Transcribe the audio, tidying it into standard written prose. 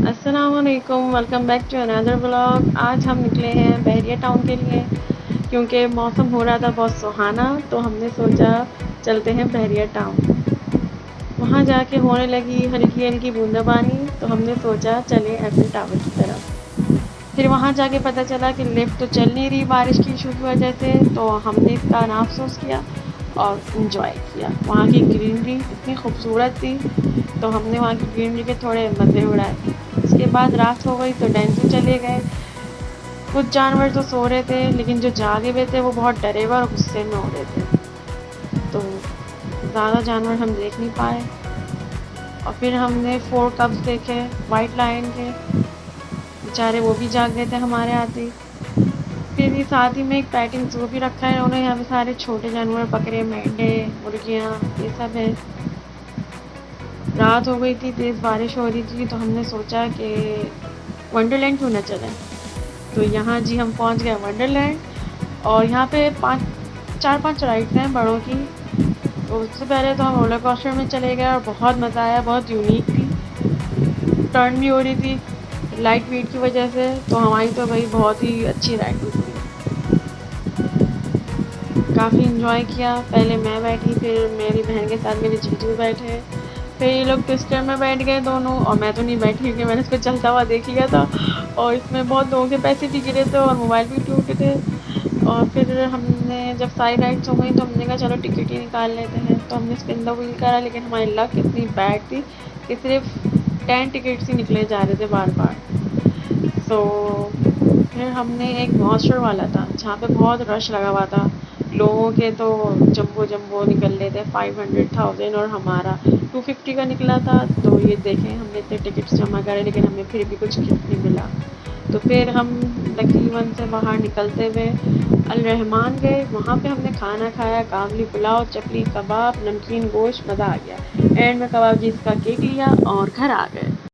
अस्सलामुअलैकुम, welcome back to another vlog. आज हम निकले हैं बहरिया टाउन के लिए क्योंकि मौसम हो रहा था बहुत सुहाना, तो हमने सोचा चलते हैं बहरिया टाउन। वहाँ जाके होने लगी हल्की हल्की बूंदाबांदी, तो हमने सोचा चले एफिल टावर की तरफ। फिर वहाँ जाके पता चला कि लिफ्ट तो चल नहीं रही बारिश की इशू की वजह से, तो हमने इसका अफसोस किया और इन्जॉय किया। वहाँ की ग्रीनरी इतनी खूबसूरत थी, तो हमने वहाँ की ग्रीनरी के थोड़े मज़े उड़ाए। उसके बाद रात हो गई तो डेंसू चले गए। कुछ जानवर तो सो रहे थे, लेकिन जो जागे हुए थे वो बहुत डरे हुए और गुस्से में हो रहे थे, तो ज़्यादा जानवर हम देख नहीं पाए। और फिर हमने 4 कप्स देखे वाइट लायन के, बेचारे वो भी जाग गए थे हमारे आते ही। फिर भी साथ ही में एक पेटिंग ज़ू भी रखा है उन्होंने, यहाँ पे सारे छोटे जानवर, बकरे, मेंढे, मुर्गियाँ, ये सब है। रात हो गई थी, तेज़ बारिश हो रही थी, तो हमने सोचा कि वंडरलैंड क्यों ना चलें। तो यहाँ जी हम पहुँच गए वंडरलैंड, और यहाँ पे 4-5 राइड्स हैं बड़ों की। तो उससे पहले तो हम रोलर कोस्टर में चले गए और बहुत मज़ा आया, बहुत यूनिक थी, टर्न भी हो रही थी लाइट वेट की वजह से, तो हमारी तो भाई बहुत ही अच्छी राइड हुई थी। काफ़ी इन्जॉय किया। पहले मैं बैठी, फिर मेरी बहन के साथ मेरे जीजू बैठे, फिर ये लोग ट्विस्टर में बैठ गए दोनों, और मैं तो नहीं बैठी क्योंकि मैंने इसको चलता हुआ देख लिया था, और इसमें बहुत लोगों के पैसे भी गिरे थे और मोबाइल भी टूटे थे। और फिर हमने जब सारी राइड्स हो गई तो हमने कहा चलो टिकट ही निकाल लेते हैं, तो हमने स्पिन द व्हील करा, लेकिन हमारी लक इतनी बैड थी कि सिर्फ 10 टिकट्स ही निकले जा रहे थे बार बार। तो फिर हमने एक मॉन्स्टर वाला था जहाँ पे बहुत रश लगा हुआ था, लोगों के तो जम्बो जम्बो निकल रहे थे 500,000, और हमारा 250 का निकला था। तो ये देखें, हमने इतने टिकट्स जमा करे लेकिन हमें फिर भी कुछ गिफ्ट नहीं मिला। तो फिर हम तकरीबन से बाहर निकलते हुए अल रहमान गए, वहाँ पे हमने खाना खाया, काबली पुलाव, चपली कबाब, नमकीन गोश्त, मज़ा आ गया। एंड में कबाब जी का केक लिया और घर आ गए।